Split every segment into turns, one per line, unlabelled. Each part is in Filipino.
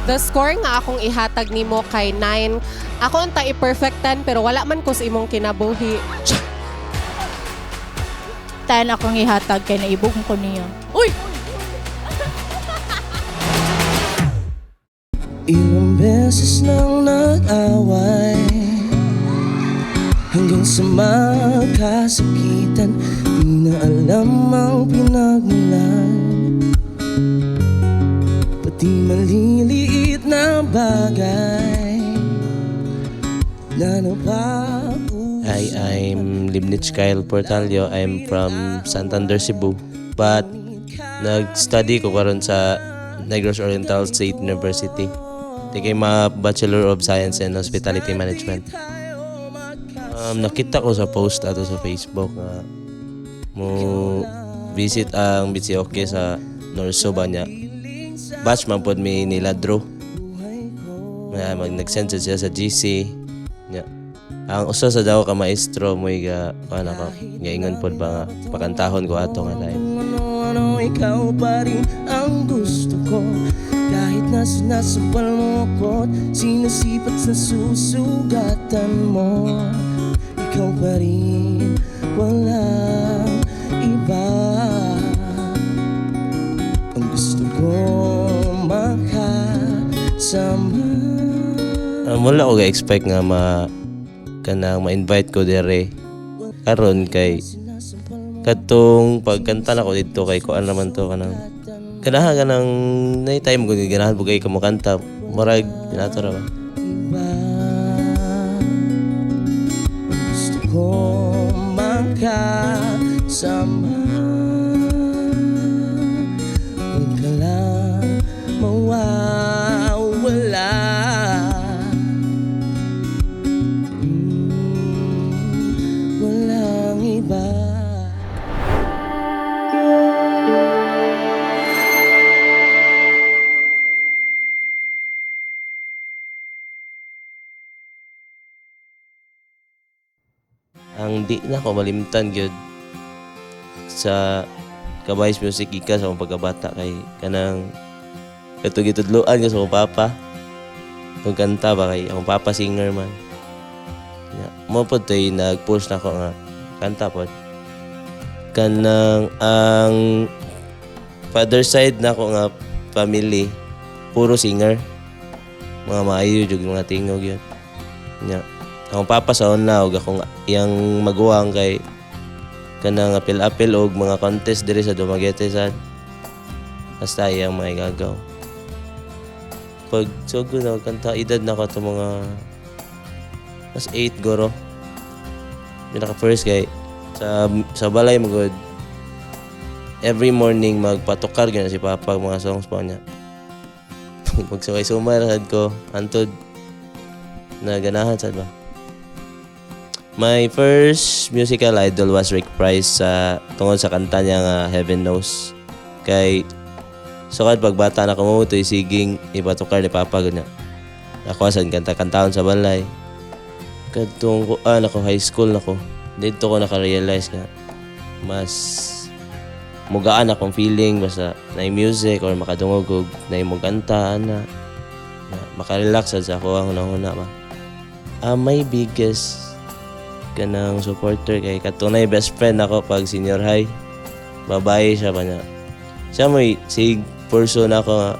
The score nga akong ihatag nimo kay 9. Ako unta i-perfectan pero wala man ko sa imong kinabuhi.
10 akong ihatag kay naibog ko niya. Uy!
Ilang beses nang nag-away hanggang sa magkasakitan, di na alam ang pinagmulan. Pati maliliit na bagay na napag-usapan.
Hi, I'm Libnich Kyle Portalio. I'm from Santander, Cebu. But nag-study ko karon sa Negros Oriental State University. Kay Bachelor of Science in Hospitality Management. Nakita ko sa post ato sa Facebook nga mo visit ang Bitsioke sa Norso ba niya. Batch man pod mi nila Drew. Nag-send siya sa GC. Nya. Ang usa sa daw ka maestro mo iga paano ka gaingon pod ba nga pakantahon ko ato nga live.
Ano, ikaw pa rin ang gusto ko. Kahit na sinasabal mo ako't sinasipat sa susugatan mo, ikaw pa rin, walang iba. Ang gusto ko makasama.
Wala ko ga-expect nga ma-invite ko dire karon kay katong pagkanta na ko dito kay kuan naman to kanang ganahan ka ng na-time ko ganahan po kayo kamakanta marag pinato ra ba
Iba. Ang gusto ko makasama. Huwag ka lang mawawala. Walang iba.
ang di na ko malimtan gyud sa Kabay's Music ika sa akong pagkabata kay kanang katugitudloan ko sa akong papa kung kanta ba kay akong papa singer man mo po tayo nag-push na ko nga kanta po kanang ang father side na ko nga family puro singer mga maayo jud mga tingog yun nya akong papa sa una og akong iyang maguwang kay kanang apil-apil og mga contest diri sa Dumaguete sad basta iyang mga gagaw pag sugo na kanta edad na ko to mga mas 8 goro pinaka first kay sa balay magod every morning magpatukar gyud si papa mga songs pa niya pag sumay ko antod na ganahan sad ba. My first musical idol was Rick Price tungod sa kanta niya nga Heaven Knows. Kay sukad pagbata na ko mo ito'y siging ipatukar ni Papa gud na. Ako asan kanta-kantaon sa balay. Kadtong ako high school nako. Dito ko naka-realize nga mas mugaan akong feeling basta na music or makadungog og na imong kanta na makarelax sa ako ang hunahuna ba. My biggest kanang supporter kay katunay best friend ako pag senior high. Babae siya pa niya. Siya may sig person ako nga.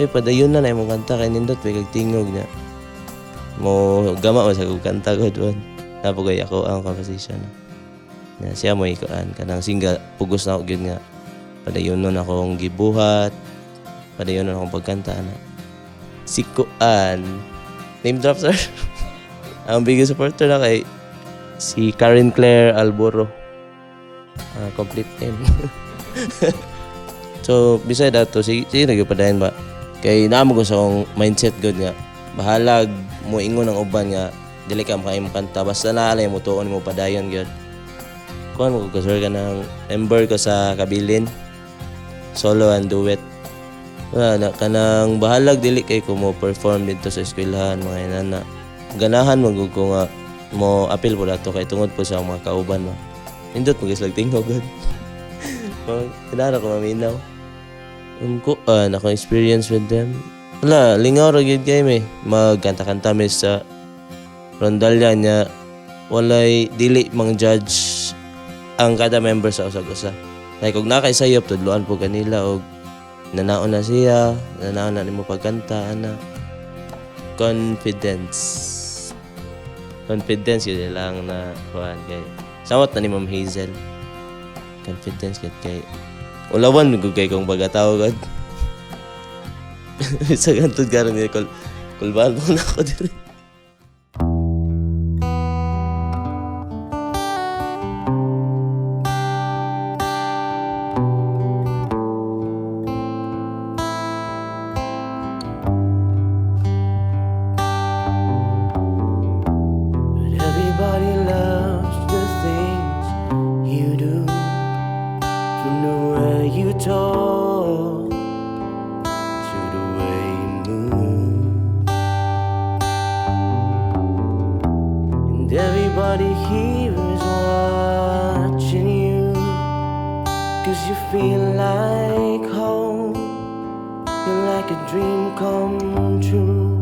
Padayon na imong kanta kay nindot kay tingog niya. Mo gama mo sa kanta god one. Napugay ako ang composition. Na siya mo ikuan kanang singa pugos na ako gyud nga. Padayon nun akong gibuhat. Padayon nun akong pagkanta na. Si Kuan. Name drop sir. Ang biggest supporter na kay si Karen Claire Alboro. Complete name. So, beside that to, sige nagpadayon ba? Kay naamo ko sa akong mindset good nga. Bahalag mo ingon ang uban nga dili ka makaimong kanta basta naalay mo tuon mo padayon gyud. Kuan mo ko sir ka ng member ko sa Kabilin. Solo and duet. Wala kanang bahalag dili kay ko mo perform dito sa eskwelahan mga inana. Ganahan mo ko nga mo apil po dato kay tungod po sa mga kauban mo. Indot mo guys tingog god. Kinara ko maminaw. Akong experience with them. Wala, lingaw ra gyud kay me. Magkanta-kanta mi sa rondalya niya. Walay dili mang judge ang kada member sa usag-usa. Like kung nakaisayop, tudloan po kanila og nanaon na siya, nanaon na nimo pagkanta, ana. Confidence yun lang na kuhan kay samot na ni Ma'am Hazel. Confidence kay ulawan ko kay kung bagataw gud. Sa gantod karon ni kulbaan mo na ako diri.
But everybody loves the things you do. From the way you talk to the way you move. And everybody here is watching you. 'Cause you feel like home. You're like a dream come true.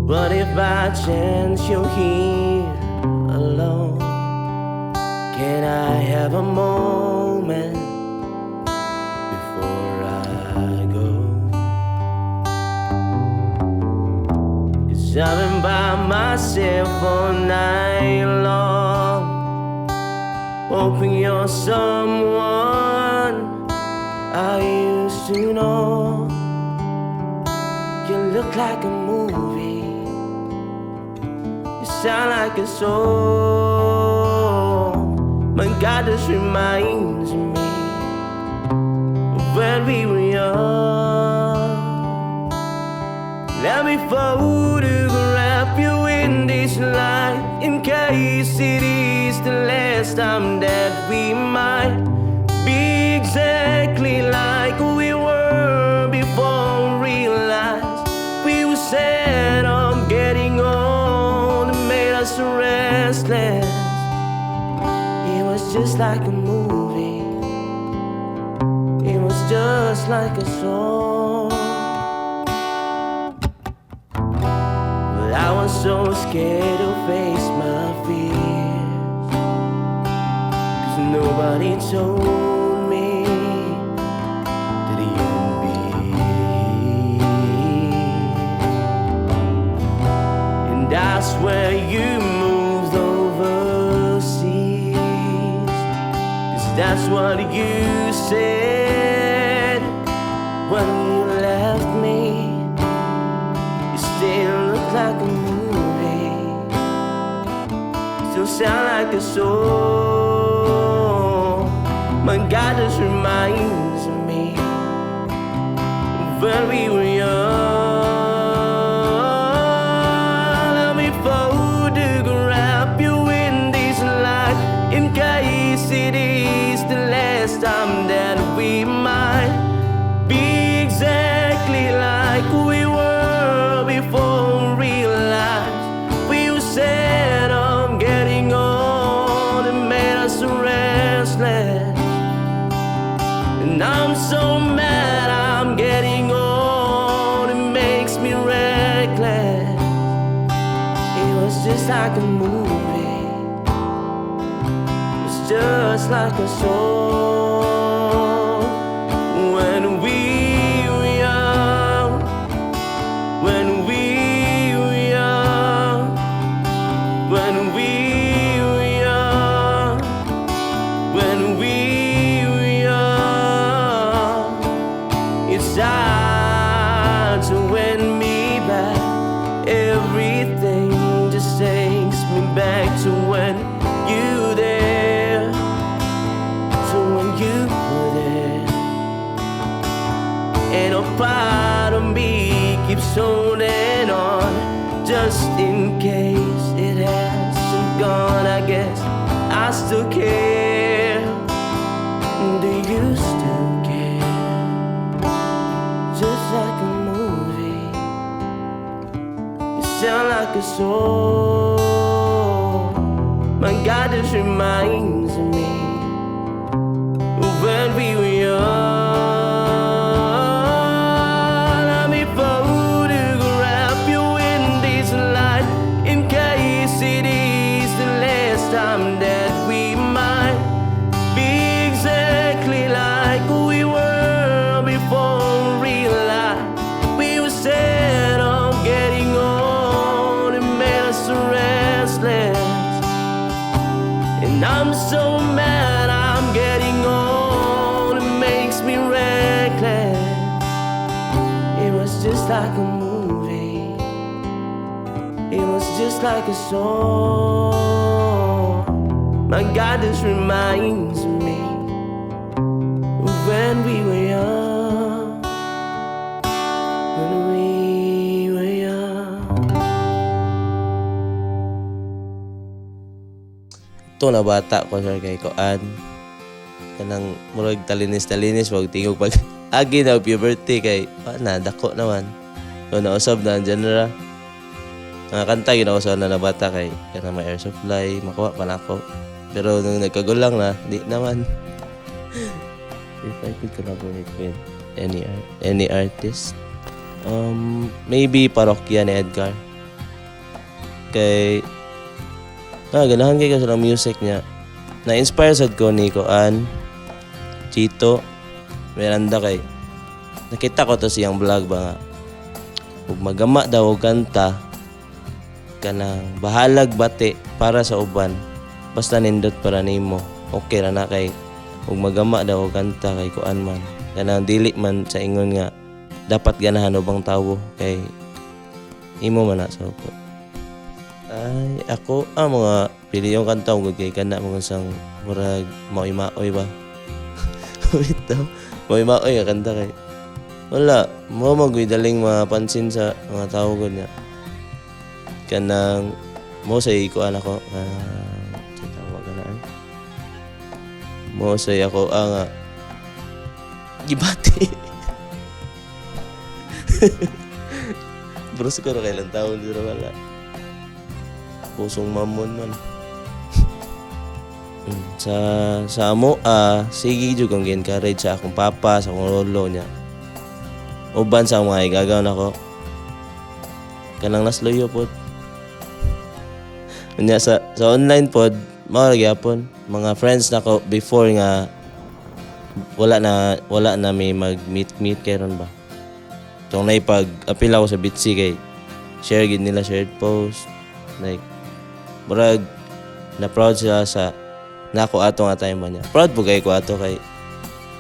But if by chance you're here alone, can I have a moment before I go? 'Cause I've been by myself all night long, hoping you're someone I used to know. You look like a movie, you sound like a song. My God, this reminds me of when we were young. Let me photograph you in this light, in case it is the last time that we might be exactly like we were before we realized we were set on getting old and made us restless. It was just like a movie, it was just like a song. But I was so scared to face my fears, 'cause nobody told me that you'd be here. And I swear you moved overseas, 'cause that's what you said when you left me. You still look like a movie, still sound like a song. My God, this reminds me of when we were young. Let me photograph you in this light, in case it is the last time that we might be exactly like we were before we realized we were set on getting old and made us restless. And I'm so mad I'm getting old, it makes me reckless. It was just like a movie, it's just like a song. When we were young, when we were young, when we were young, when we were young. It's hard to win me back. Everything just takes me back to when you were there, to when you were there. And a part of me keeps holding on, just in case it hasn't gone. I guess I still care. Do you still care? Just like a movie, you sound like a song. My God, this reminds me of when we were young. like a movie. It was just like a song. My God, this reminds me of when we were young. When we were young.
Ito na bata ko sir kay Koan. Kanang murag talinis-talinis wag tingog pag agi na puberty kay na dako naman. So nausab na ang genre. Mga kanta ginausab na na bata kay kanang may air supply makuha pa na ako. Pero nung nagkagulang na, di naman. If I could collaborate with any artist, maybe Parokya ni Edgar. Kay ganahan kay kasi ng music niya. Na-inspire sad ko ni Koan, Chito, Miranda kay nakita ko to siyang vlog ba nga. Ug magama daw og kanta kanang bahalag bati para sa uban. Basta nindot para nimo. Okay ra na kay ug magama daw og kanta kay Koan man. Kanang dili man sa ingon nga dapat ganahan ubang tawo kay imo man na sa upo. Ay, ako, mga pili yung kanta ko kay kana mga sang murag maoy-maoy ba? Wait daw, maoy-maoy nga kanta kay. Wala, mo magoy daling mapansin sa mga tao ko niya. Kanang, mo sa ikuan ako, sa tawag ka na ay. Mo sa ako, nga, gibati. Bro, siguro kailan taon dito wala. Pusong mamon man. sa amo sige jud kong encourage sa akong papa sa akong lolo niya. Uban sa mga igagaw nako. Kanang nasloyo pod. Unya sa online pod mao gyapon mga friends nako before nga wala na may mag-meet karon ba. Tong nay pag apil ako sa Bitsy kay share gid nila shared post like murag na proud sila sa nako ato nga time ba niya. Proud po kay ko ato kay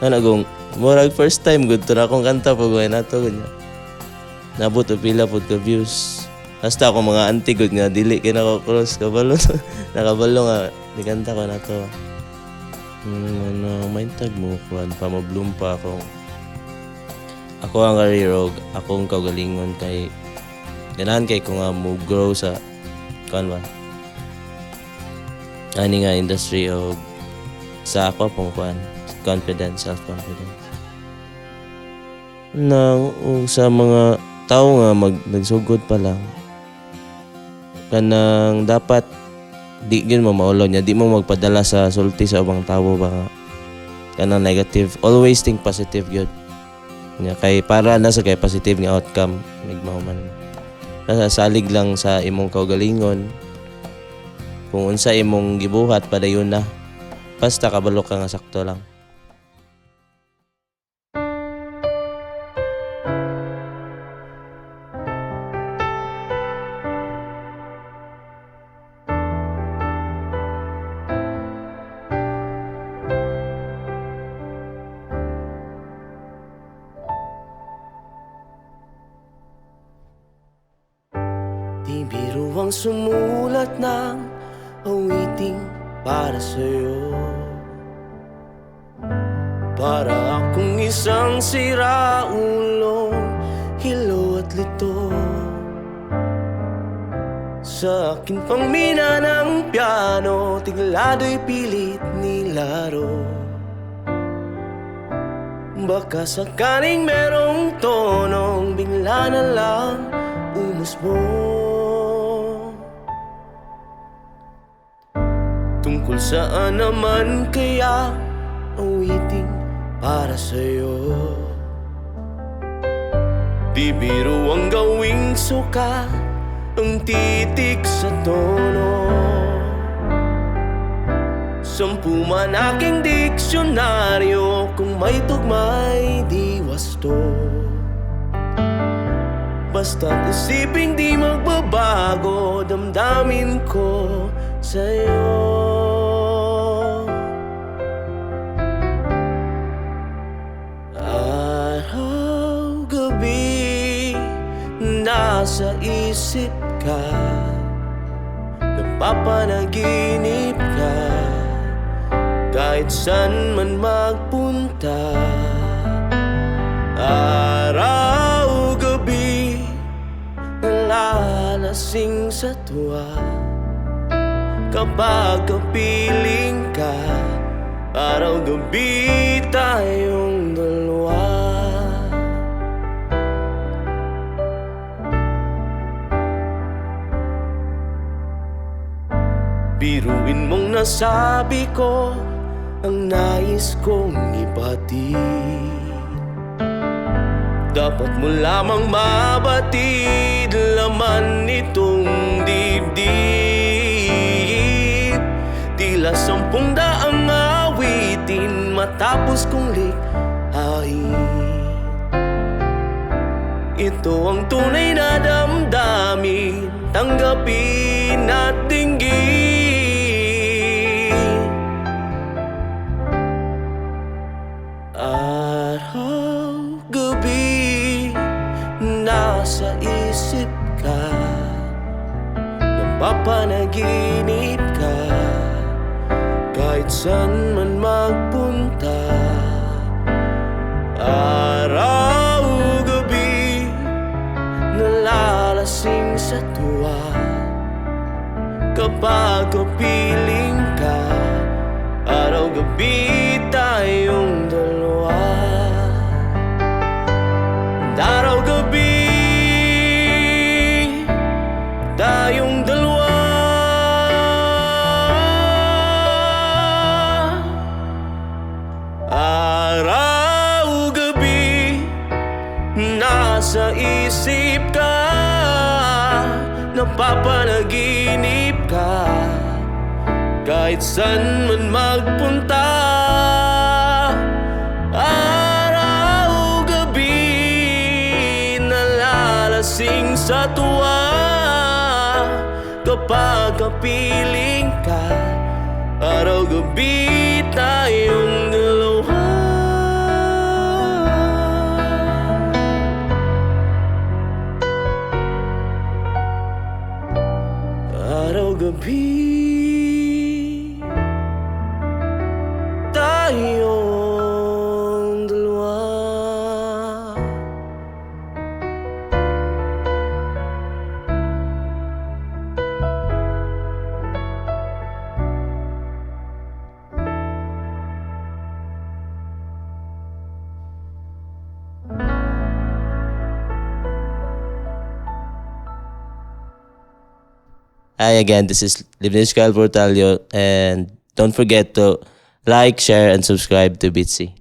nanagong murag first time good to na akong kanta po gawin nato ganya. Nabot o pila po ka views. Hasta ako mga auntie good nga dili kay nako cross kabalo. Nakabalo nga ni kanta ko nato. Main tag mo kuan pa mo-bloom pa ako. Ako ang karirog, akong kaugalingon kay ganahan kay ko nga mo grow sa kuan ba. Ani nga industry o sa ako pong kuan confidence, self-confidence. Sa mga tao nga nagsugod pa lang kanang dapat di gyud mo maulo niya, di mo magpadala sa sulti sa ubang tao ba kanang negative. Always think positive gyud. Nya kay para na sa kay positive nga outcome migmao man. Nasasalig lang sa imong kaugalingon. Kung unsa imong gibuhat padayon na. Basta kabalo ka nga sakto lang.
Di biro ang sumulat ng awiting para sa'yo. Para akong isang siraulong hilo at lito. Sa akin pang mina ng piano, tiglado'y pilit nilaro. Baka sakaling merong tonong bigla na lang umusbong. Tungkol saan naman kaya awiting para sa'yo? Di biro ang gawing suka, ang titik sa tono. 10 man aking diksyonaryo, kung may tugmay di wasto. Basta't isiping di magbabago, damdamin ko sa'yo. Araw, gabi, nasa isip ka, napapanaginip ka, kahit saan man magpunta. Araw, gabi, nalalasing sa tuwa, kapag kapiling ka, araw, gabi, tayong dalawa. Biruin mong nasabi ko ang nais kong ibatid. Dapat mo lamang mabatid laman nitong dibdib. Tila 10 daang awitin matapos kong likhain. Ito ang tunay na damdamin, tanggapin at dinggin. Araw, gabi, nasa isip ka, napapanaginip ka, kahit saan man magpunta. Araw, gabi, nalalasing sa tuwa, kapag kapiling ka, araw, gabi, tayong dalawa. Araw, gabi, tayong dalawa. Araw, gabi, nasa isip ka, napapanaginip ka, kahit saan man magpunta. Araw, gabi, nalalasing sa tuwa, kapag kapiling ka, araw, gabi, tayong dalawa. Araw, gabi, tayong dalawa.
Hi again, this is Livnis Kyle Portalio, and don't forget to like, share, and subscribe to Bitsy.